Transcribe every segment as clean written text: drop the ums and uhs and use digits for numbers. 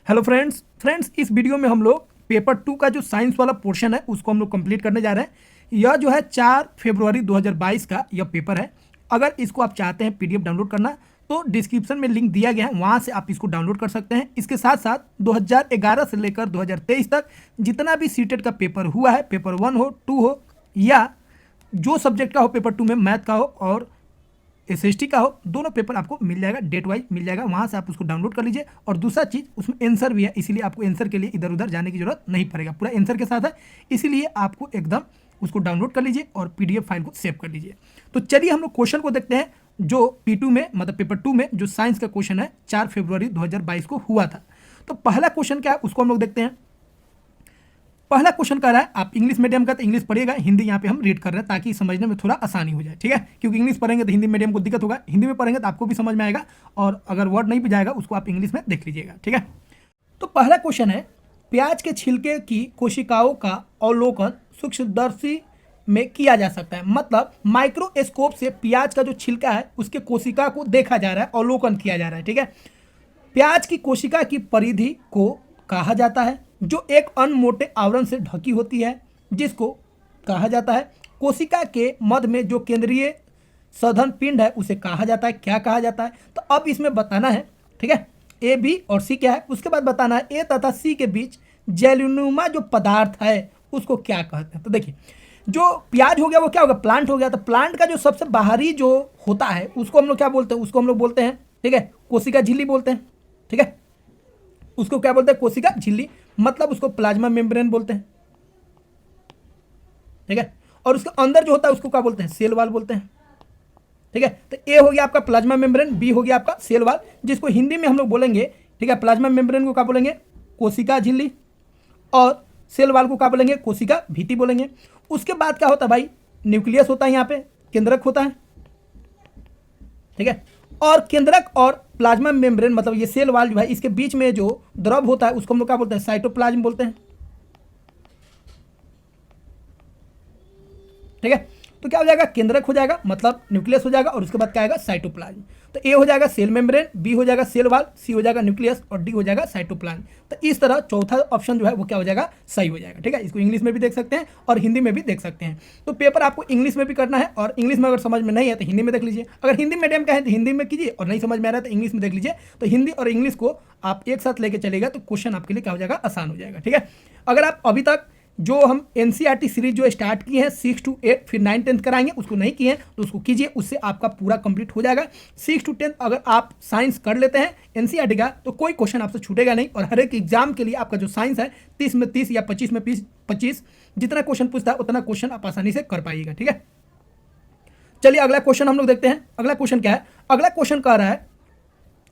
Hello friends इस video में हम लोग पेपर 2 का जो साइंस वाला पोर्शन है उसको हम लोग कंप्लीट करने जा रहे हैं। यह जो है 4 फरवरी 2022 का यह पेपर है। अगर इसको आप चाहते हैं पीडीएफ डाउनलोड करना तो डिस्क्रिप्शन में लिंक दिया गया है, वहाँ से आप इसको डाउनलोड कर सकते हैं। इसके साथ साथ 2011 से लेकर 2023 तक जितना भी सीटेट का पेपर हुआ है, पेपर 1 हो 2 हो या जो सब्जेक्ट का हो, पेपर 2 में मैथ का हो और एसएसटी का हो, दोनों पेपर आपको मिल जाएगा, डेट वाइज मिल जाएगा, वहाँ से आप उसको डाउनलोड कर लीजिए। और दूसरा चीज़ उसमें आंसर भी है, इसीलिए आपको आंसर के लिए इधर उधर जाने की जरूरत नहीं पड़ेगा, पूरा आंसर के साथ है, इसीलिए आपको एकदम उसको डाउनलोड कर लीजिए और पीडीएफ फाइल को सेव कर लीजिए। तो चलिए हम लोग क्वेश्चन को देखते हैं जो P2 में मतलब पेपर 2 में जो साइंस का क्वेश्चन है 4 फरवरी 2022 को हुआ था। तो पहला क्वेश्चन क्या है उसको हम लोग देखते हैं। पहला क्वेश्चन कह रहा है, आप इंग्लिश मीडियम का तो इंग्लिश पढ़िएगा, हिंदी यहाँ पे हम रीड कर रहे हैं ताकि समझने में थोड़ा आसानी हो जाए, ठीक है, क्योंकि इंग्लिश पढ़ेंगे तो हिंदी मीडियम को दिक्कत होगा, हिंदी में पढ़ेंगे तो आपको भी समझ में आएगा और अगर वर्ड नहीं भी जाएगा उसको आप इंग्लिश में देख लीजिएगा, ठीक है। तो पहला क्वेश्चन है, प्याज के छिलके की कोशिकाओं का अवलोकन सूक्ष्मदर्शी में किया जा सकता है। मतलब माइक्रोस्कोप से प्याज का जो छिलका है उसके कोशिका को देखा जा रहा है, अवलोकन किया जा रहा है, ठीक है। प्याज की कोशिका की परिधि को कहा जाता है जो एक अनमोटे आवरण से ढकी होती है, जिसको कहा जाता है कोशिका के मध्य में जो केंद्रीय सघन पिंड है उसे कहा जाता है, क्या कहा जाता है। तो अब इसमें बताना है, ठीक है, ए बी और सी क्या है, उसके बाद बताना है ए तथा सी के बीच जेलनुमा जो पदार्थ है उसको क्या कहते हैं। तो देखिए, जो प्याज हो गया वो क्या होगा, प्लांट हो गया। तो प्लांट का जो सबसे बाहरी जो होता है उसको हम लोग क्या बोलते हैं, उसको हम लोग बोलते हैं, ठीक है, कोशिका झिल्ली बोलते हैं, ठीक है, उसको क्या बोलते हैं, कोशिका झिल्ली, मतलब उसको प्लाज्मा मेम्ब्रेन बोलते हैं, ठीक है। और उसके अंदर जो होता है उसको क्या बोलते हैं, सेल वाल बोलते हैं, ठीक है। तो ए हो गया आपका प्लाज्मा मेम्ब्रेन, बी हो गया आपका सेल वाल, जिसको हिंदी में हम लोग बोलेंगे, ठीक है, प्लाज्मा मेम्ब्रेन को क्या बोलेंगे, कोशिका झिल्ली, और सेल वाल को क्या बोलेंगे, कोशिका भित्ति बोलेंगे। उसके बाद क्या होता है भाई, न्यूक्लियस होता है, यहाँ पे केंद्रक होता है, ठीक है। और केंद्रक और प्लाज्मा मेम्ब्रेन मतलब ये सेल वाल जो है इसके बीच में जो द्रव होता है उसको हम लोग क्या बोलते हैं, साइटोप्लाज्म बोलते हैं, ठीक है। तो क्या हो जाएगा, केंद्रक हो जाएगा मतलब न्यूक्लियस हो जाएगा और उसके बाद क्या आएगा, साइटोप्लाज्म। तो ए हो जाएगा सेल मेम्ब्रेन, बी हो जाएगा सेल वाल, सी हो जाएगा न्यूक्लियस और डी हो जाएगा साइटोप्लाज्म। तो इस तरह चौथा ऑप्शन जो है वो क्या हो जाएगा, सही हो जाएगा, ठीक है। इसको इंग्लिश में भी देख सकते हैं और हिंदी में भी देख सकते हैं। तो पेपर आपको इंग्लिश में भी करना है और इंग्लिश में अगर समझ में नहीं है तो हिंदी में देख लीजिए। अगर हिंदी मीडियम का है तो हिंदी में कीजिए और नहीं समझ में आ रहा है तो इंग्लिश में देख लीजिए। तो हिंदी और इंग्लिश को आप एक साथ लेके चलेगा तो क्वेश्चन आपके लिए क्या हो जाएगा, आसान हो जाएगा, ठीक है। अगर आप अभी तक जो हम एनसीईआरटी सीरीज जो स्टार्ट की है 6 to 8 फिर 9 10 कराएंगे, उसको नहीं किए तो उसको कीजिए, उससे आपका पूरा कंप्लीट हो जाएगा। 6 to 10 अगर आप साइंस कर लेते हैं एनसीईआरटी का तो कोई क्वेश्चन आपसे छूटेगा नहीं और हर एक एग्जाम के लिए आपका जो साइंस है 30 में 30 या 25 में 25 जितना क्वेश्चन पूछता है उतना क्वेश्चन आप आसानी से कर पाइएगा, ठीक है। चलिए अगला क्वेश्चन हम लोग देखते हैं। अगला क्वेश्चन क्या है, अगला क्वेश्चन कह रहा है,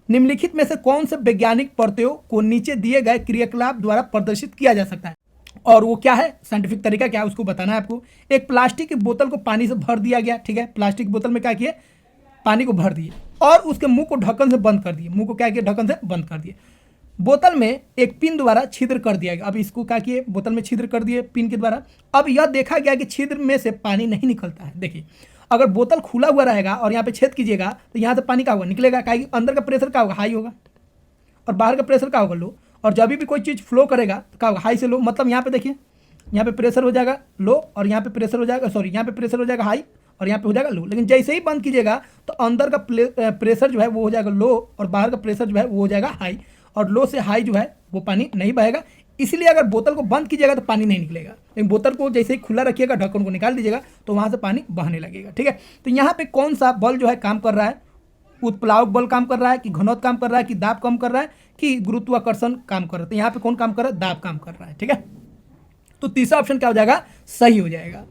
निम्नलिखित में से कौन से वैज्ञानिक प्रत्ययों को नीचे दिए गए क्रियाकलाप द्वारा प्रदर्शित किया जा सकता है। और वो क्या है, साइंटिफिक तरीका क्या है उसको बताना है आपको। एक प्लास्टिक की बोतल को पानी से भर दिया गया, ठीक है, प्लास्टिक की बोतल में क्या किए, पानी को भर दिए और उसके मुंह को ढक्कन से बंद कर दिए, मुंह को क्या किया, ढक्कन से बंद कर दिए। बोतल में एक पिन द्वारा छिद्र कर दिया गया। अब इसको क्या किए, बोतल में छिद्र कर दिए पिन के द्वारा। अब यह देखा गया कि छिद्र में से पानी नहीं निकलता है। देखिए, अगर बोतल खुला हुआ रहेगा और यहाँ पे छेद कीजिएगा तो यहाँ से पानी क्या होगा, निकलेगा, क्या अंदर का प्रेशर क्या होगा, हाई होगा और बाहर का प्रेशर क्या होगा, लो। और जब भी कोई चीज़ फ्लो करेगा तो क्या होगा, हाई से लो। मतलब यहाँ पे देखिए, यहाँ पे प्रेशर हो जाएगा लो और यहाँ पे प्रेशर हो जाएगा, सॉरी, यहाँ पे प्रेशर हो जाएगा हाई और यहाँ पे हो जाएगा लो। लेकिन जैसे ही बंद कीजिएगा तो अंदर का प्रेशर जो है वो हो जाएगा लो और बाहर का प्रेशर जो है वो हो जाएगा हाई, और लो से हाई जो है वो पानी नहीं बहेगा। इसलिए अगर बोतल को बंद कीजिएगा तो पानी नहीं निकलेगा, लेकिन बोतल को जैसे ही खुला रखिएगा, ढक्कन को निकाल दीजिएगा तो वहाँ से पानी बहने लगेगा, ठीक है। तो यहाँ पे कौन सा बल जो है काम कर रहा है, उत्प्लावक बल काम कर रहा है कि घनत्व काम कर रहा है कि दाब कम कर रहा है कि गुरुत्वाकर्षण काम कर रहा है। तो यहाँ पे कौन काम कर रहा है, दाब काम कर रहा है, ठीक है। तो तीसरा ऑप्शन क्या हो जाएगा, सही हो जाएगा।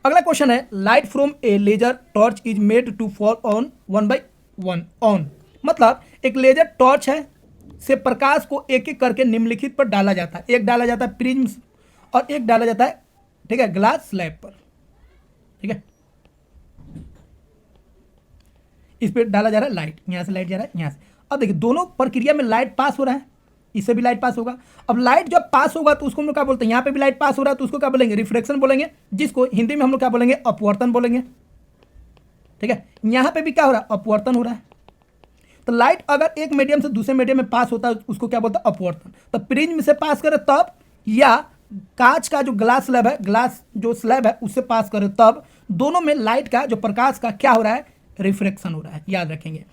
अगला क्वेश्चन है, light from a laser torch is made to fall on 1 by 1 on. मतलब एक लेजर टॉर्च है से प्रकाश को एक एक करके निम्नलिखित पर डाला जाता है। एक डाला जाता है प्रिज्म और एक डाला जाता है, ठीक है, ग्लास स्लैब पर, ठीक है। इस पर डाला जा रहा है लाइट, यहाँ से लाइट जा रहा है यहाँ से। अब देखिए दोनों प्रक्रिया में लाइट पास हो रहा है, इससे भी लाइट पास होगा। अब लाइट जब पास होगा तो उसको हम लोग क्या बोलते हैं, यहाँ पे भी लाइट पास हो रहा है तो उसको क्या बोलेंगे, रिफ्लेक्शन बोलेंगे, जिसको हिंदी में हम लोग क्या बोलेंगे, अपवर्तन बोलेंगे, ठीक है। यहाँ पे भी क्या हो रहा है, अपवर्तन हो रहा है। तो लाइट अगर एक मीडियम से दूसरे मीडियम में पास होता है उसको क्या बोलते हैं? अपवर्तन। तो प्रिज्म से पास करे तब, या कांच का जो ग्लास स्लैब है, ग्लास जो स्लैब है उससे पास करे तब, दोनों में लाइट का जो प्रकाश का क्या हो रहा है? रिफ्रैक्शन हो रहा है, याद रखेंगे।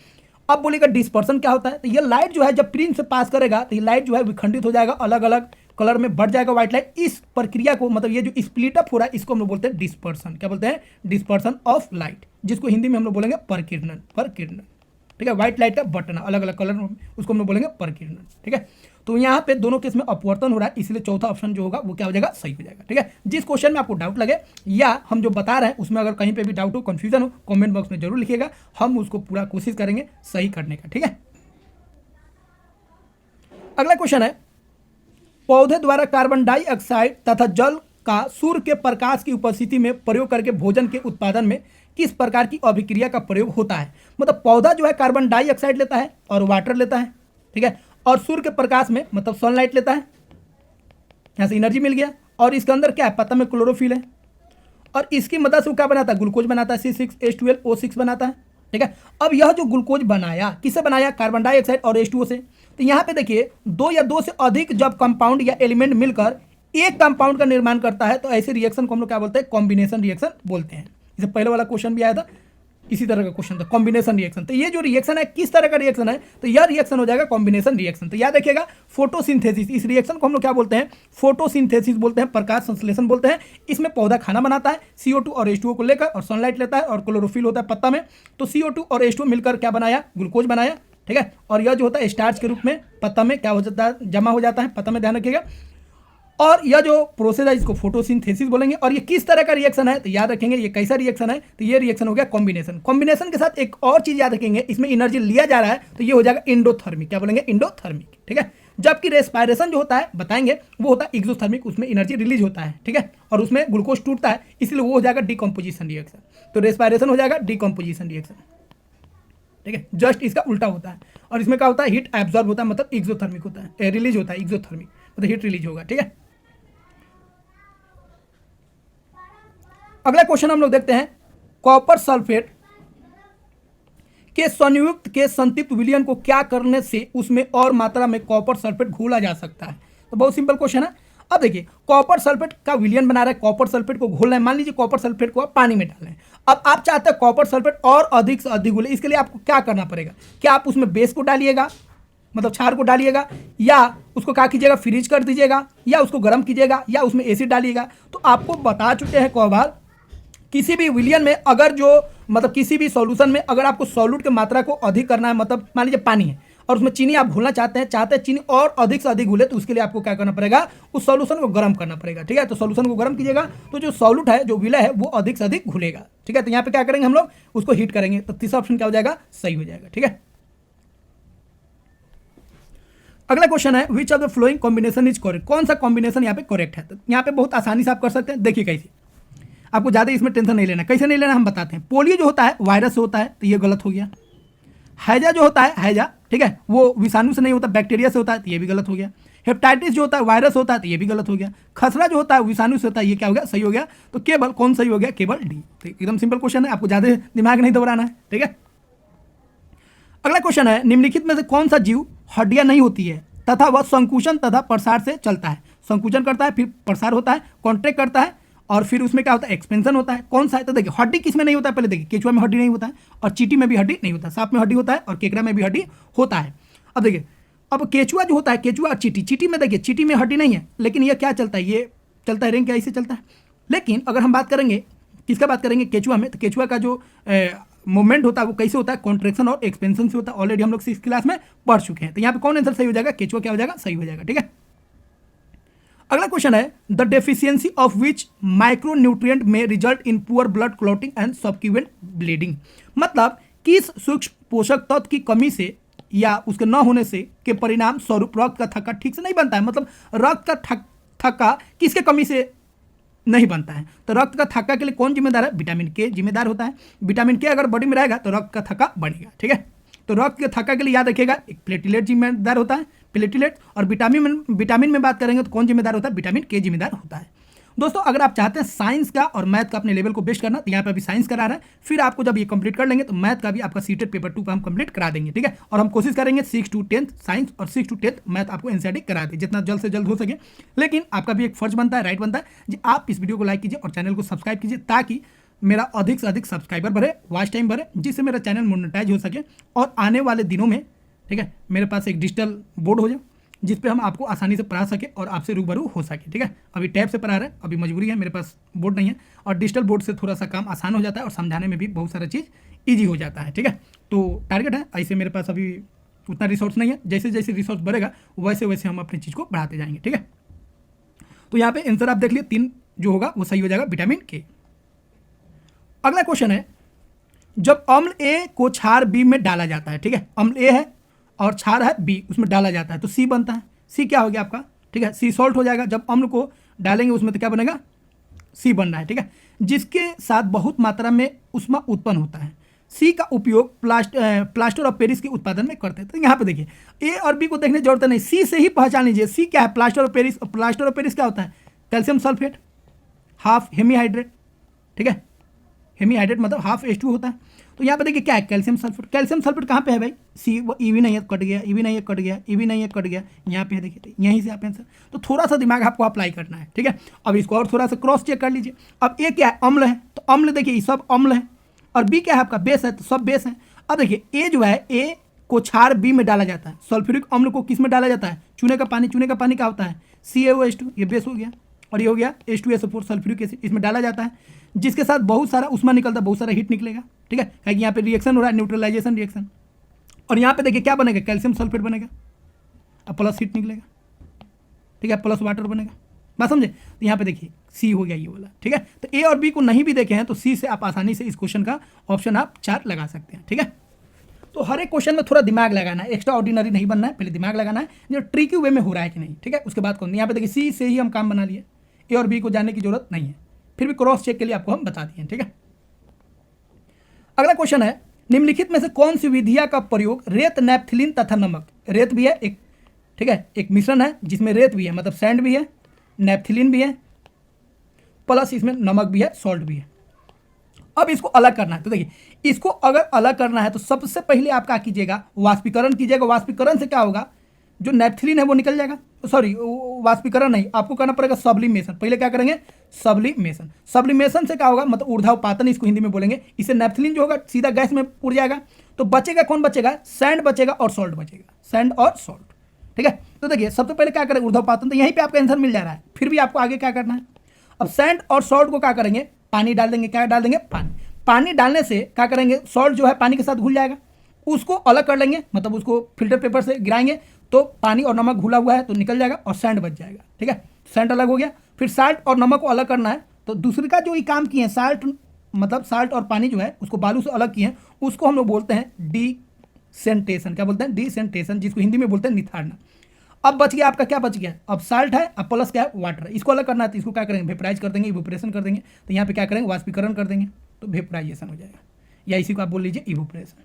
अब बोलेगा डिस्पर्सन क्या होता है? तो ये लाइट जो है जब प्रिज्म से पास करेगा तो ये लाइट जो है विखंडित हो जाएगा, अलग अलग कलर में बढ़ जाएगा व्हाइट लाइट। इस प्रक्रिया को, मतलब ये जो स्प्लिट अप हो रहा है, इसको हम लोग बोलते हैं डिस्पर्सन। क्या बोलते हैं? डिस्पर्सन ऑफ लाइट, जिसको हिंदी में हम लोग बोलेंगे परकिरणन। परकिरणन, ठीक है। व्हाइट लाइट का बटना अलग अलग कलर में, उसको हम लोग बोलेंगे परकिरणन, ठीक है। तो यहाँ पे दोनों केस में अपवर्तन हो रहा है, इसलिए चौथा ऑप्शन जो होगा वो क्या हो जाएगा? सही हो जाएगा, ठीक है। जिस क्वेश्चन में आपको डाउट लगे या हम जो बता रहे हैं उसमें अगर कहीं पे भी डाउट हो, कंफ्यूजन हो, कमेंट बॉक्स में जरूर लिखिएगा, हम उसको पूरा कोशिश करेंगे सही करने का, ठीक है। अगला क्वेश्चन है, पौधे द्वारा कार्बन डाइऑक्साइड तथा जल का सूर्य के प्रकाश की उपस्थिति में प्रयोग करके भोजन के उत्पादन में किस प्रकार की अभिक्रिया का प्रयोग होता है? मतलब पौधा जो है कार्बन डाइऑक्साइड लेता है और वाटर लेता है, ठीक है, और सूर्य के प्रकाश में मतलब सनलाइट लेता है, यहाँ से एनर्जी मिल गया, और इसके अंदर क्या है? पत्ता में क्लोरोफिल है, और इसकी मदद से वो क्या बनाता है? ग्लूकोज बनाता है, C6H12O6 बनाता है, ठीक है। अब यह जो ग्लूकोज बनाया, किससे बनाया? कार्बन डाइऑक्साइड और H2O से। तो यहाँ पे देखिए, दो या दो से अधिक जब कंपाउंड या एलिमेंट मिलकर एक कंपाउंड का निर्माण करता है तो ऐसे रिएक्शन को हम लोग क्या बोलते हैं? कॉम्बिनेशन रिएक्शन बोलते हैं। इससे पहले वाला क्वेश्चन भी आया था, इसी तरह का क्वेश्चन था, कॉम्बिनेशन रिएक्शन। तो ये जो रिएक्शन है किस तरह का रिएक्शन है? तो यह रिएक्शन हो जाएगा कॉम्बिनेशन रिएक्शन। तो याद रखिएगा, फोटोसिंथेसिस, इस रिएक्शन को हम लोग क्या बोलते हैं? फोटोसिंथेसिस बोलते हैं, प्रकाश संश्लेषण बोलते हैं। इसमें पौधा खाना बनाता है, CO2 और H2O को लेकर, और सनलाइट लेता है, और क्लोरोफिल होता है पत्ता में। तो CO2 और H2O मिलकर क्या बनाया? ग्लूकोज बनाया, ठीक है। और यह जो होता है स्टार्च के रूप में पत्ता में क्या हो जाता है? जमा हो जाता है पत्ता में, ध्यान रखिएगा। और यह जो प्रोसेस है इसको फोटोसिंथेसिस बोलेंगे। और ये किस तरह का रिएक्शन है? तो याद रखेंगे ये कैसा रिएक्शन है? तो ये रिएक्शन हो गया कॉम्बिनेशन। कॉम्बिनेशन के साथ एक और चीज याद रखेंगे, इसमें एनर्जी लिया जा रहा है तो ये हो जाएगा एंडोथर्मिक। क्या बोलेंगे? एंडोथर्मिक, ठीक है। जबकि रेस्पायरेशन जो होता है बताएंगे वो होता है एक्सोथर्मिक, उसमें एनर्जी रिलीज होता है, ठीक है, और उसमें ग्लूकोज टूटता है, इसलिए वो हो जाएगा डिकम्पोजिशन रिएक्शन। तो रेस्पायरेशन हो जाएगा डिकम्पोजिशन रिएक्शन, ठीक है। जस्ट इसका उल्टा होता है, और इसमें क्या होता है? हीट एब्जॉर्ब होता है, मतलब एक्सोथर्मिक होता है, रिलीज होता है एक्सोथर्मिक, मतलब हीट रिलीज होगा, ठीक है। अगला क्वेश्चन हम लोग देखते हैं, कॉपर सल्फेट के संयुक्त के संतृप्त विलयन को क्या करने से उसमें और मात्रा में कॉपर सल्फेट घोला जा सकता है? तो बहुत सिंपल क्वेश्चन है। अब देखिए, कॉपर सल्फेट का विलयन बना रहा है, कॉपर सल्फेट को घोलना है। मान लीजिए कॉपर सल्फेट को आप पानी में डालें, अब आप चाहते हैं कॉपर सल्फेट और अधिक से अधिक घुले, इसके लिए आपको क्या करना पड़ेगा? क्या आप उसमें बेस को डालिएगा, मतलब क्षार को डालिएगा, या उसको क्या कीजिएगा? फ्रीज कर दीजिएगा, या उसको गर्म कीजिएगा, या उसमें एसिड डालिएगा? तो आपको बता चुके हैं कई बार, किसी भी विलयन में अगर जो मतलब किसी भी सॉल्यूशन में अगर आपको सॉल्यूट की मात्रा को अधिक करना है, मतलब मान लीजिए पानी है और उसमें चीनी आप घोलना चाहते हैं चीनी और अधिक से अधिक घुले, तो उसके लिए आपको क्या करना पड़ेगा? उस सॉल्यूशन को गर्म करना पड़ेगा, ठीक है। तो सॉल्यूशन को गर्म कीजिएगा तो जो सॉल्यूट है, जो विलय है, वो अधिक से अधिक घुलेगा, ठीक है। तो यहाँ पे क्या करेंगे हम लोग? उसको हीट करेंगे। तो तीसरा ऑप्शन क्या हो जाएगा? सही हो जाएगा, ठीक है। अगला क्वेश्चन है, which of the flowing combination is correct? कौन सा कॉम्बिनेशन यहाँ पे करेक्ट है? तो यहाँ पे बहुत आसानी से आप कर सकते हैं। देखिए कैसे, आपको ज़्यादा इसमें टेंशन नहीं लेना। कैसे नहीं लेना हम बताते हैं। पोलियो जो होता है वायरस से होता है, तो ये गलत हो गया। हैजा जो होता है, हैजा, ठीक है, वो विषाणु से नहीं होता, बैक्टीरिया से होता है, तो ये भी गलत हो गया। हेपेटाइटिस जो होता है वायरस होता है, तो ये भी गलत हो गया। खसरा जो होता है विषाणु से होता है, ये क्या हो गया? सही हो गया। तो केवल कौन सही हो गया? केवल डी। तो एकदम सिंपल क्वेश्चन है, आपको ज़्यादा दिमाग नहीं दौड़ाना है, ठीक है। अगला क्वेश्चन है, निम्नलिखित में से कौन सा जीव हड्डियां नहीं होती है तथा वह संकुचन तथा प्रसार से चलता है? संकुचन करता है, फिर प्रसार होता है, कॉन्ट्रैक्ट करता है, और फिर उसमें क्या होता है? एक्सपेंशन होता है। कौन सा है? तो देखिए, हड्डी किस में नहीं होता है? पहले देखिए, केचुआ में हड्डी नहीं होता है, और चींटी में भी हड्डी नहीं होता है। सांप में हड्डी होता है, और केकड़ा में भी हड्डी होता है। अब देखिए, अब केचुआ जो होता है, केचुआ और चींटी, चींटी में देखिए, चींटी में हड्डी नहीं है, लेकिन ये क्या चलता है? ये चलता है, रिंग क्या ऐसे चलता है। लेकिन अगर हम बात करेंगे, किसका बात करेंगे? केचुआ में, तो केचुआ का जो मूवमेंट होता है वो कैसे होता है? कॉन्ट्रैक्शन और एक्सपेंशन से होता है। ऑलरेडी हम लोग 6th क्लास में पढ़ चुके हैं। तो यहाँ पे कौन आंसर सही हो जाएगा? केचुआ क्या हो जाएगा? सही हो जाएगा, ठीक है। अगला क्वेश्चन है, the deficiency of which micronutrient may result in poor blood clotting and subsequent bleeding? मतलब किस सूक्ष्म पोषक तत्व की कमी से या उसके न होने से के परिणाम स्वरूप रक्त का थक्का ठीक से नहीं बनता है। मतलब रक्त का थक्का किसके कमी से नहीं बनता है? तो रक्त का थक्का के लिए कौन जिम्मेदार है? विटामिन के जिम्मेदार होता है। विटामिन के अगर बॉडी में रहेगा तो रक्त का थक्का बढ़ेगा, ठीक है। तो रक्त के थक्का के लिए याद रखिएगा, एक प्लेटिलेट जिम्मेदार होता है, प्लेटिलेट। और विटामिन में बात करेंगे तो कौन जिम्मेदार होता है? विटामिन के जिम्मेदार होता है। दोस्तों अगर आप चाहते हैं साइंस का और मैथ का अपने लेवल को बेस्ट करना, तो यहाँ पे अभी साइंस करा रहा है, फिर आपको जब ये कंप्लीट कर लेंगे तो मैथ का भी आपका सीटेट पेपर 2 का हम कंप्लीट करा देंगे, ठीक है। और हम कोशिश करेंगे 6 to 10 साइंस और 6 to 10 मैथ आपको एनसीईआरटी करा दे जितना जल्द से जल्द हो सके। लेकिन आपका भी एक फर्ज बनता है, राइट बनता है जी, आप इस वीडियो को लाइक कीजिए और चैनल को सब्सक्राइब कीजिए, ताकि मेरा अधिक से अधिक सब्सक्राइबर बढ़े, वॉच टाइम बढ़े, जिससे मेरा चैनल मोनेटाइज हो सके और आने वाले दिनों में, ठीक है, मेरे पास एक डिजिटल बोर्ड हो जाए जिस पे हम आपको आसानी से पढ़ा सके और आपसे रूबरू हो सके, ठीक है। अभी टैब से पढ़ा रहे हैं, अभी मजबूरी है, मेरे पास बोर्ड नहीं है, और डिजिटल बोर्ड से थोड़ा सा काम आसान हो जाता है और समझाने में भी बहुत सारा चीज़ ईजी हो जाता है, ठीक है। तो टारगेट है, ऐसे मेरे पास अभी उतना रिसोर्स नहीं है, जैसे जैसे रिसोर्स बढ़ेगा वैसे वैसे हम अपनी चीज़ को बढ़ाते जाएंगे, ठीक है। तो यहाँ पे आंसर आप देख लिए 3 जो होगा वो सही हो जाएगा, विटामिन के। अगला क्वेश्चन है, जब अम्ल ए को क्षार बी में डाला जाता है, ठीक है, अम्ल ए है और क्षार है बी, उसमें डाला जाता है तो सी बनता है। सी क्या हो गया आपका, ठीक है, सी सॉल्ट हो जाएगा। जब अम्ल को डालेंगे उसमें तो क्या बनेगा, सी बन रहा है, ठीक है, जिसके साथ बहुत मात्रा में उष्मा उत्पन्न होता है। सी का उपयोग प्लास्टर ऑफ पेरिस के उत्पादन में करते हैं। तो यहाँ पे देखिए ए और बी को देखने की जरूरत नहीं, सी से ही पहचान लीजिए सी क्या है, प्लास्टर ऑफ पेरिस। और प्लास्टर ऑफ पेरिस क्या होता है, कैल्शियम सल्फेट हाफ हेमीहाइड्रेट, ठीक है, हेमीहाइड्रेट मतलब हाफ H2 होता है। तो यहाँ पे देखिए क्या है, कैल्शियम सल्फेट। कैल्शियम सल्फेट कहाँ पे है भाई, सी, वो ई भी नहीं है कट गया, ई भी नहीं है कट गया, ई भी नहीं है कट गया, यहाँ पे है देखिए, यहीं से आप आंसर। तो थोड़ा सा दिमाग आपको अप्लाई करना है, ठीक है। अब इसको और थोड़ा सा क्रॉस चेक कर लीजिए। अब ए क्या है, अम्ल है, तो अम्ल देखिए ये सब अम्ल है, और बी क्या है आपका, बेस है, तो सब बेस है। अब देखिए ए जो है, ए को क्षार बी में डाला जाता है, सल्फ्यूरिक अम्ल को किस में डाला जाता है, चूने का पानी। चूने का पानी क्या होता है, CaOH2, ये बेस हो गया, और ये हो गया H2SO4 सल्फ्यूरिक एसिड, इसमें डाला जाता है, जिसके साथ बहुत सारा उष्मा निकलता है, बहुत सारा हीट निकलेगा, ठीक है, क्योंकि यहाँ पे रिएक्शन हो रहा है, न्यूट्रलाइजेशन रिएक्शन। और यहाँ पे देखिए क्या बनेगा, कैल्शियम सल्फेट बनेगा, अब प्लस हीट निकलेगा, ठीक है, प्लस वाटर बनेगा, बात समझे। तो यहाँ पे देखिए सी हो गया ये वाला, ठीक है। तो ए और बी को नहीं भी देखे हैं तो सी से आप आसानी से इस क्वेश्चन का ऑप्शन आप 4 लगा सकते हैं, ठीक है। तो हर एक क्वेश्चन में थोड़ा दिमाग लगाना है, एक्स्ट्रा ऑर्डिनरी नहीं बनना है, पहले दिमाग लगाना है जो ट्रिकी वे में हो रहा है कि नहीं, ठीक है, उसके बाद कौन। यहाँ पे देखिए सी से ही हम काम बना लिए, ए और बी को जानने की जरूरत नहीं है, फिर भी क्रॉस चेक के लिए आपको हम बता दिए, ठीक है। अगला क्वेश्चन है, निम्नलिखित में से कौन सी विधिया का प्रयोग रेत, नैप्थलीन तथा नमक, रेत भी है एक, ठीक है, एक मिश्रण है जिसमें रेत भी है मतलब सैंड भी है, नैप्थलीन भी है, प्लस इसमें नमक भी है, सॉल्ट भी है। अब इसको अलग करना है, तो देखिए इसको अगर अलग करना है तो सबसे पहले आप क्या कीजिएगा, वाष्पीकरण कीजिएगा। वाष्पीकरण से क्या होगा, जो नैप्थलीन है वो निकल जाएगा, सॉरी वाष्पीकरण नहीं, आपको करना पड़ेगा सब्लिमेशन। पहले क्या करेंगे, सब्लिमेशन। सब्लिमेशन से क्या होगा, मतलब ऊर्ध्वापातन इसको हिंदी में बोलेंगे। इससे नैप्थलीन जो होगा सीधा गैस में उड़ जाएगा, तो बचेगा कौन बचेगा, सैंड बचेगा और सॉल्ट बचेगा, सैंड और सॉल्ट, ठीक है। तो देखिए सबसे पहले क्या करें, ऊर्ध्वापातन, तो यहीं पे आपका आंसर मिल जा रहा है, फिर भी आपको आगे क्या करना है। अब सैंड और सॉल्ट को क्या करेंगे, पानी डाल देंगे, क्या डाल देंगे, पानी। पानी डालने से क्या करेंगे, सॉल्ट जो है पानी के साथ घुल जाएगा, उसको अलग कर लेंगे, मतलब उसको फिल्टर पेपर से गिराएंगे तो पानी और नमक घुला हुआ है तो निकल जाएगा और सैंड बच जाएगा, ठीक है। सैंड अलग हो गया, फिर साल्ट और नमक को अलग करना है, तो दूसरे का जो ये काम किए हैं, साल्ट मतलब साल्ट और पानी जो है उसको बालू से अलग किए हैं, उसको हम लोग बोलते हैं डिसेंटेशन। क्या बोलते हैं, डिसेंटेशन, जिसको हिंदी में बोलते हैं निथारना। अब बच गया आपका, क्या बच गया, अब साल्ट है, अब प्लस क्या है, वाटर है, इसको अलग करना है, तो इसको क्या करेंगे, वेपराइज कर देंगे, इवोपरेशन कर देंगे। तो यहाँ पे क्या करेंगे, वाष्पीकरण कर देंगे, तो वेपराइजेशन हो जाएगा, या इसी को आप बोल लीजिए इवोपरेशन,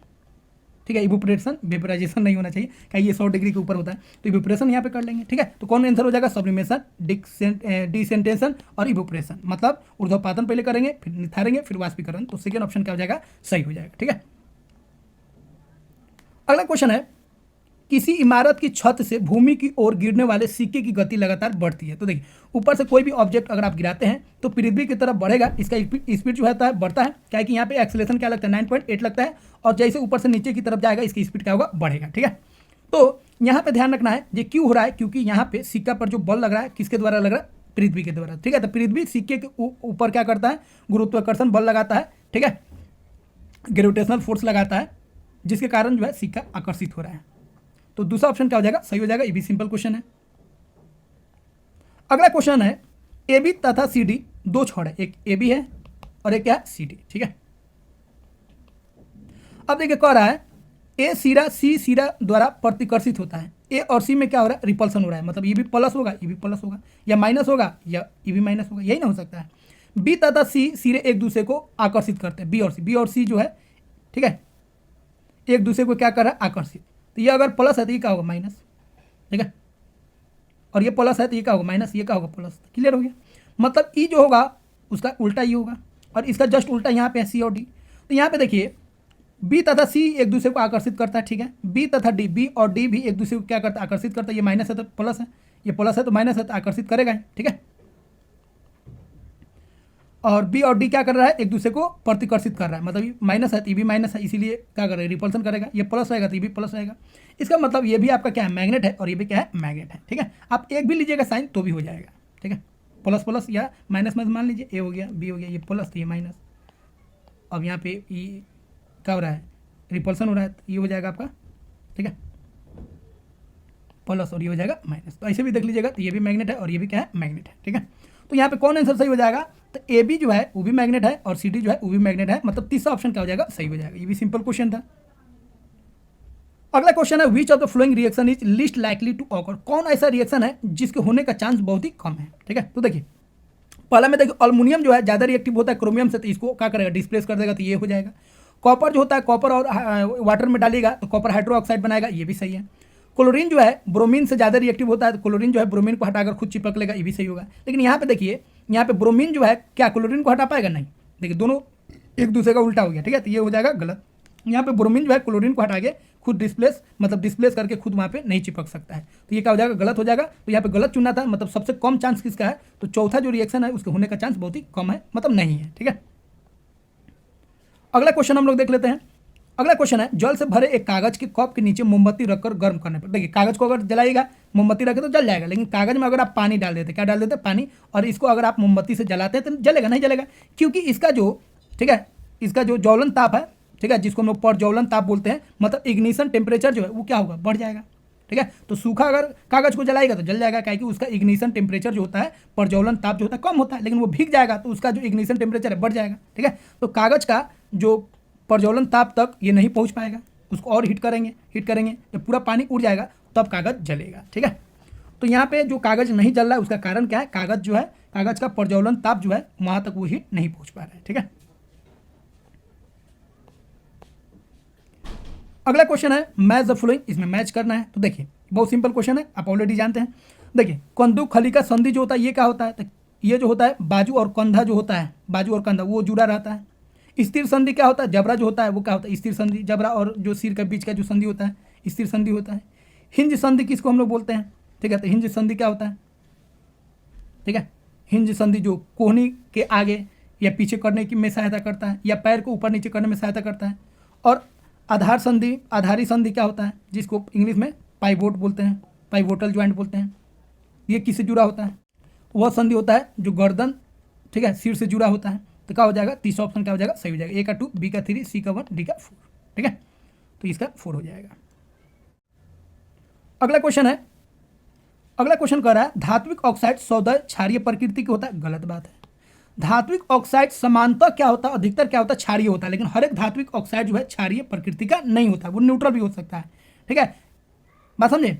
ठीक है। इवोपरेशन, वेपराइजेशन नहीं होना चाहिए, क्या ये 100 डिग्री के ऊपर होता है, तो इवोपरेशन यहाँ पे कर लेंगे, ठीक है। तो कौन आंसर हो जाएगा, सब्लिमेशन, डिसेंटेशन और इवोपरेशन, मतलब ऊर्ध्वपातन पहले करेंगे, फिर निथारेंगे, फिर वाष्पीकरण, तो सेकेंड ऑप्शन क्या हो जाएगा, सही हो जाएगा, ठीक है। अगला क्वेश्चन है, किसी इमारत की छत से भूमि की ओर गिरने वाले सिक्के की गति लगातार बढ़ती है। तो देखिए ऊपर से कोई भी ऑब्जेक्ट अगर आप गिराते हैं तो पृथ्वी की तरफ बढ़ेगा, इसका स्पीड जो है बढ़ता है, क्या है कि यहाँ पे एक्सेलेरेशन क्या लगता है, 9.8 लगता है, और जैसे ऊपर से नीचे की तरफ जाएगा इसकी स्पीड क्या होगा, बढ़ेगा, ठीक है। तो यहाँ पे ध्यान रखना है ये क्यों हो रहा है, क्योंकि यहाँ पे सिक्का पर जो बल लग रहा है किसके द्वारा लग रहा है, पृथ्वी के द्वारा, ठीक है। तो पृथ्वी सिक्के के ऊपर क्या करता है, गुरुत्वाकर्षण बल लगाता है, ठीक है, ग्रेविटेशनल फोर्स लगाता है, जिसके कारण जो है सिक्का आकर्षित हो रहा है। तो दूसरा ऑप्शन क्या हो जाएगा, सही हो जाएगा, ये भी सिंपल क्वेश्चन है। अगला क्वेश्चन है, ए बी तथा सी डी दो छोर है, एक ए बी है और एक क्या है, सी डी, ठीक है। अब देखिए कह रहा है ए सिरा सी सिरा द्वारा प्रतिकर्षित होता है, ए और सी में क्या हो रहा है, रिपल्सन हो रहा है, मतलब ये भी प्लस होगा, ये भी प्लस होगा, या माइनस होगा, या ये भी माइनस होगा, यही ना हो सकता है। बी तथा सी सिरे एक दूसरे को आकर्षित करते हैं, बी और सी जो है, ठीक है, एक दूसरे को क्या कर रहा है, आकर्षित। तो ये अगर प्लस है तो ये क्या होगा, माइनस, ठीक है, और ये प्लस है तो ये क्या होगा, माइनस, ये क्या होगा, प्लस। क्लियर हो गया, मतलब ई जो होगा उसका उल्टा ई होगा, और इसका जस्ट उल्टा यहाँ पे है सी और डी। तो यहाँ पे देखिए बी तथा सी एक दूसरे को आकर्षित करता है, ठीक है, बी तथा डी, बी और डी भी एक दूसरे को क्या करता है, आकर्षित करता है। ये माइनस है तो प्लस है, ये प्लस है तो माइनस है, तो आकर्षित करेगा, ठीक है। और बी और डी क्या कर रहा है, एक दूसरे को प्रतिकर्षित कर रहा है, मतलब ये माइनस है तो ये भी माइनस है, इसीलिए क्या करेगा, रिपल्सन करेगा। ये प्लस रहेगा तो ये भी प्लस रहेगा। इसका मतलब ये भी आपका क्या है, मैग्नेट है, और ये भी क्या है, मैग्नेट है, ठीक है। आप एक भी लीजिएगा साइन तो भी हो जाएगा, ठीक है। प्लस प्लस या माइनस में मान लीजिए, ए हो गया, बी हो गया, ये प्लस तो ये माइनस। अब यहाँ पे ये क्या हो रहा है, रिपल्सन हो रहा है, तो ये हो जाएगा आपका, ठीक है, प्लस, और ये हो जाएगा माइनस। तो ऐसे भी देख लीजिएगा, तो ये भी मैग्नेट है और ये भी क्या है, मैग्नेट है, ठीक है। तो यहाँ पे कौन आंसर सही हो जाएगा, तो ए बी जो है वो भी मैग्नेट है और सी डी जो है वो भी मैग्नेट है, मतलब तीसरा ऑप्शन क्या हो जाएगा, सही हो जाएगा। ये भी सिंपल क्वेश्चन था। अगला क्वेश्चन है which of the flowing reaction is least likely to occur. कौन ऐसा रिएक्शन है जिसके होने का चांस बहुत ही कम है, ठीक है। तो देखिए पहला में देखिए अल्युमिनियम जो है ज़्यादा रिएक्टिव होता है क्रोमियम से, तो इसको क्या करेगा, डिस्प्लेस कर देगा, तो ये हो जाएगा। कॉपर जो होता है, कॉपर और वाटर में डालेगा तो कॉपर हाइड्रोक्साइड बनाएगा, ये भी सही है। क्लोरीन जो है ब्रोमीन से ज़्यादा रिएक्टिव होता है, तो क्लोरीन जो है ब्रोमीन को हटाकर खुद चिपक लेगा, ये भी सही होगा। लेकिन यहाँ पे देखिए, यहाँ पे ब्रोमीन जो है क्या क्लोरीन को हटा पाएगा, नहीं। देखिए दोनों एक दूसरे का उल्टा हो गया, ठीक है, तो ये हो जाएगा गलत। यहाँ पे ब्रोमीन जो है क्लोरीन को हटा के खुद डिस्प्लेस, मतलब डिस्प्लेस करके खुद वहाँ पे नहीं चिपक सकता है, तो ये क्या हो जाएगा, गलत हो जाएगा। तो यहाँ पे गलत चुनना था, मतलब सबसे कम चांस किसका है, तो चौथा जो रिएक्शन है उसके होने का चांस बहुत ही कम है, मतलब नहीं है, ठीक है। अगला क्वेश्चन हम लोग देख लेते हैं। अगला क्वेश्चन है जल से भरे एक कागज के कप के नीचे मोमबत्ती रखकर गर्म करने पर। देखिए कागज को अगर जलाइएगा, मोमबत्ती रखे तो जल जाएगा, लेकिन कागज में अगर आप पानी डाल देते, क्या डाल देते, पानी, और इसको अगर आप मोमबत्ती से जलाते हैं तो जलेगा, नहीं जलेगा, क्योंकि इसका जो, ठीक है, इसका जो ज्वलन ताप है, ठीक है, जिसको हम लोग प्रज्वलन ताप बोलते हैं, मतलब इग्निशन टेम्परेचर जो है वो क्या होगा, बढ़ जाएगा, ठीक है। तो सूखा अगर कागज को जलाएगा तो जल जाएगा, क्योंकि उसका इग्निशन टेम्परेचर जो होता है, प्रज्वलन ताप जो होता है कम होता है, लेकिन वो भीग जाएगा तो उसका जो इग्निशन टेम्परेचर है बढ़ जाएगा, ठीक है। तो कागज का जो प्रज्वलन ताप तक ये नहीं पहुंच पाएगा, उसको और हीट करेंगे, जब पूरा पानी उड़ जाएगा तब कागज जलेगा, ठीक है। तो यहाँ पे जो कागज नहीं जल रहा है उसका कारण क्या है, कागज जो है, कागज का प्रज्वलन ताप जो है वहाँ तक वो हीट नहीं पहुँच पा रहा है, ठीक है। अगला क्वेश्चन है मैच द फॉलोइंग, इसमें मैच करना है। तो देखिए बहुत सिंपल क्वेश्चन है, आप ऑलरेडी जानते हैं। देखिए कंदुक खली का संधि जो होता है ये क्या होता है, तो ये जो होता है बाजू और कंधा जो होता है, बाजू और कंधा वो जुड़ा रहता है। स्थिर संधि क्या होता है, जबड़ा जो होता है वो क्या होता है, स्थिर संधि, जबड़ा और जो सिर के बीच का जो संधि होता है स्थिर संधि होता है। हिंज संधि किसको हम लोग बोलते हैं, ठीक है, तो हिंज संधि क्या होता है, ठीक है, हिंज संधि जो कोहनी के आगे या पीछे करने की में सहायता करता है, या पैर को ऊपर नीचे करने में सहायता करता है। और आधार संधि, आधारी संधि क्या होता है, जिसको इंग्लिश में पाइवोट बोलते हैं, पाइवोटल ज्वाइंट बोलते हैं। ये किससे जुड़ा होता है, वह संधि होता है जो गर्दन, ठीक है, सिर से जुड़ा होता है। तो क्या हो जाएगा, तीसरा ऑप्शन क्या हो जाएगा, सही हो जाएगा। ए का 2, बी का 3, सी का 1, डी का 4, ठीक है, तो इसका 4 हो जाएगा। अगला क्वेश्चन है, अगला क्वेश्चन कह रहा है धात्विक ऑक्साइड सौदय क्षारीय प्रकृति के होता है। गलत बात है। धात्विक ऑक्साइड समानतः क्या होता है, अधिकतर क्या होता है, क्षारीय होता है, लेकिन हर एक धात्विक ऑक्साइड जो है क्षारीय प्रकृति का नहीं होता, वो न्यूट्रल भी हो सकता है, ठीक है, बात समझे।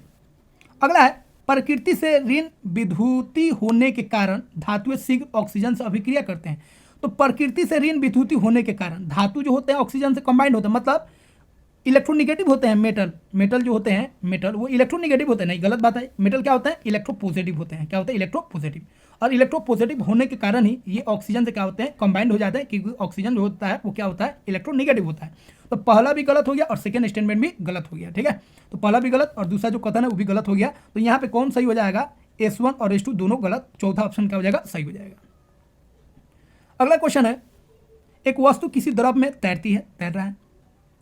अगला है प्रकृति से ऋण विद्युति होने के कारण धातुएं शीघ्र ऑक्सीजन से अभिक्रिया करते हैं। तो प्रकृति से ऋण विद्युति होने के कारण धातु जो होते हैं ऑक्सीजन से कंबाइंड होते हैं, मतलब इलेक्ट्रोनिगेटिव होते हैं। मेटल जो होते हैं, मेटल वो इलेक्ट्रोनिगेटिव होते हैं, नहीं गलत बात है। मेटल क्या होता है, इलेक्ट्रोपॉजिटिव होते हैं। क्या होता है, इलेक्ट्रोपॉजिटिव। और इलेक्ट्रोपॉजिटिव होने के कारण ही ये ऑक्सीजन से क्या होते हैं, कंबाइंड हो जाते हैं, क्योंकि ऑक्सीजन जो होता है वो क्या होता है, इलेक्ट्रोनिगेटिव होता है। तो पहला भी गलत हो गया और सेकेंड स्टेटमेंट भी गलत हो गया, ठीक है। तो पहला भी गलत और दूसरा जो कथन है वो भी गलत हो गया। तो यहाँ पे कौन सही हो जाएगा, S1 और S2 दोनों गलत, चौथा ऑप्शन क्या हो जाएगा, सही हो जाएगा। अगला क्वेश्चन है एक वस्तु किसी द्रव में तैरती है, तैर रहा है,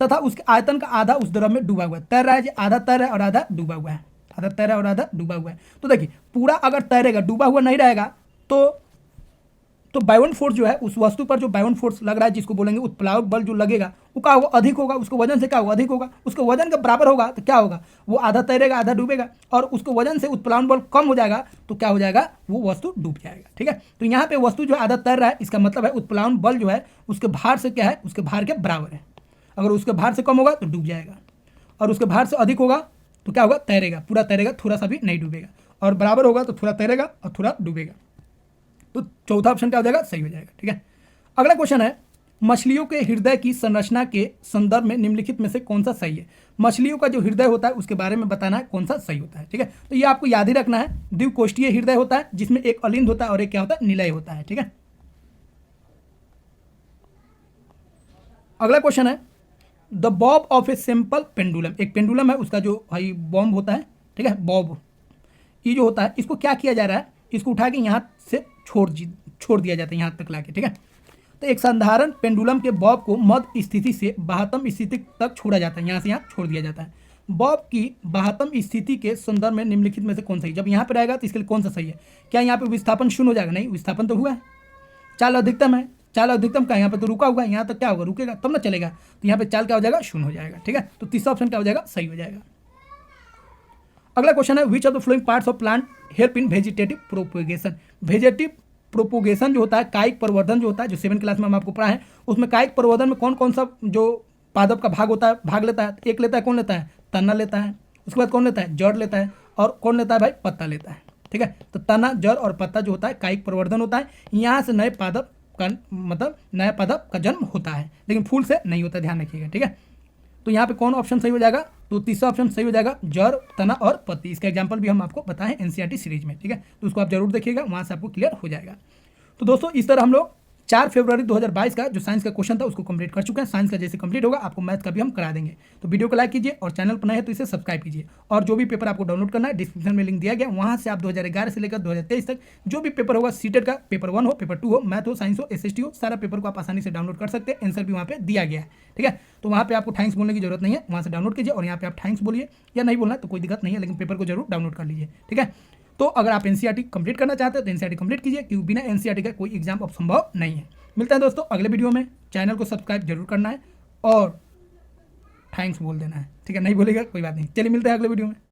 तथा उसके आयतन का आधा उस द्रव में डूबा हुआ है। तैर रहा है, आधा तैर रहा है और आधा डूबा हुआ है, आधा तैरा और आधा डूबा हुआ है। तो देखिए पूरा अगर तैरेगा, डूबा हुआ नहीं रहेगा, तो बायोन फोर्स जो है उस वस्तु पर जो बायोन फोर्स लग रहा है, जिसको बोलेंगे उत्प्लावक बल जो लगेगा, वो क्या होगा, अधिक होगा। उसके वजन से क्या होगा, अधिक होगा। उसके वजन के बराबर होगा तो क्या होगा, वो आधा तैरेगा आधा डूबेगा, और उसके वजन से उत्प्लावन बल कम हो जाएगा तो क्या हो जाएगा, वो वस्तु डूब जाएगा, ठीक है। तो यहाँ पे वस्तु जो आधा तैर रहा है, इसका मतलब है उत्प्लावन बल जो है उसके भार से क्या है, उसके भार के बराबर है। अगर उसके भार से कम होगा तो डूब जाएगा, और उसके भार से अधिक होगा तो क्या होगा, तैरेगा, पूरा तैरेगा, थोड़ा सा भी नहीं डूबेगा, और बराबर होगा तो थोड़ा तैरेगा और थोड़ा डूबेगा। तो चौथा ऑप्शन क्या हो जाएगा, सही हो जाएगा, ठीक है। अगला क्वेश्चन है मछलियों के हृदय की संरचना के संदर्भ में निम्नलिखित में से कौन सा सही है। मछलियों का जो हृदय होता है उसके बारे में बताना है कौन सा सही होता है। ठीक है, तो ये आपको याद ही रखना है। द्विकोष्ठीय हृदय होता है जिसमें एक अलिंद होता है और एक क्या होता है, निलय होता है। ठीक है, अगला क्वेश्चन है the Bob of a simple pendulum. एक पेंडुलम है, उसका जो भाई बॉम्ब होता है, ठीक है, बॉब ये जो होता है, इसको क्या किया जा रहा है, इसको उठा के यहाँ से छोड़ दिया जाता है यहाँ तक लाके। ठीक है, तो एक साधारण पेंडुलम के बॉब को मध्य स्थिति से बाह्यतम स्थिति तक छोड़ा जाता है, यहाँ से यहाँ छोड़ दिया जाता है। बॉब की बाह्यतम स्थिति के संदर्भ में निम्नलिखित में से कौन सही। जब यहाँ पर रहेगा तो इसके लिए कौन सा सही है। क्या यहाँ पे विस्थापन शून्य हो जाएगा, नहीं, विस्थापन तो हुआ है। चाल अधिकतम है, चाल अधिकतम का यहाँ पे तो रुका हुआ है, यहाँ तक क्या होगा, रुकेगा तब ना चलेगा, तो यहाँ पे चाल क्या हो जाएगा, शून्य हो जाएगा। ठीक है, तो तीसरा ऑप्शन क्या हो जाएगा, सही हो जाएगा। अगला क्वेश्चन है which of the flowing parts of plant help in vegetative propagation. Vegetative propagation जो होता है, कायिक प्रवर्धन जो होता है, जो 7 क्लास में हम आपको पढ़ा है, उसमें कायिक प्रवर्धन में कौन कौन सा जो पादप का भाग होता है, भाग लेता है। एक लेता है, कौन लेता है, तना लेता है। उसके बाद कौन लेता है, जड़ लेता है। और कौन लेता है भाई, पत्ता लेता है। ठीक है, तो तना, जड़ और पत्ता जो होता है कायिक प्रवर्धन होता है। यहाँ से नए पादप का मतलब नया पादप का जन्म होता है, लेकिन फूल से नहीं होता, ध्यान रखिएगा। ठीक है, तो यहाँ पे कौन ऑप्शन सही हो जाएगा, तो तीसरा ऑप्शन सही हो जाएगा, जड़, तना और पत्ती। इसका एग्जांपल भी हम आपको बताएं एनसीईआरटी सीरीज में। ठीक है, तो उसको आप जरूर देखिएगा, वहाँ से आपको क्लियर हो जाएगा। तो दोस्तों इस तरह हम लोग 4 फरवरी 2022 का जो साइंस का क्वेश्चन था उसको कंप्लीट कर चुके हैं। साइंस का जैसे कंप्लीट होगा आपको मैथ का भी हम करा देंगे। तो वीडियो को लाइक कीजिए और चैनल पर नए हैं तो इसे सब्सक्राइब कीजिए। और जो भी पेपर आपको डाउनलोड करना है डिस्क्रिप्शन में लिंक दिया गया, वहाँ से आप 2011 से लेकर 2023 तक जो भी पेपर होगा, सीटेट का पेपर 1 हो, पेपर 2 हो, मैथ हो, साइंस हो, एसएसटी हो, सारा पेपर को आप आसानी से डाउनलोड कर सकते हैं। आंसर भी वहाँ पे दिया गया है। ठीक है, तो वहाँ पे आपको थैंक्स बोलने की जरूरत नहीं है, वहाँ से डाउनलोड कीजिए और यहाँ पे आप थैंक्स बोलिए या नहीं बोलना तो कोई दिक्कत नहीं है, लेकिन पेपर को जरूर डाउनलोड कर लीजिए। ठीक है, तो अगर आप एनसीईआरटी कंप्लीट करना चाहते हैं तो एनसीईआरटी कंप्लीट कीजिए, क्योंकि बिना एनसीईआरटी का कोई एग्जाम अब संभव नहीं है। मिलता है दोस्तों अगले वीडियो में। चैनल को सब्सक्राइब जरूर करना है और थैंक्स बोल देना है। ठीक है, नहीं बोलेगा कोई बात नहीं। चलिए मिलते हैं अगले वीडियो में।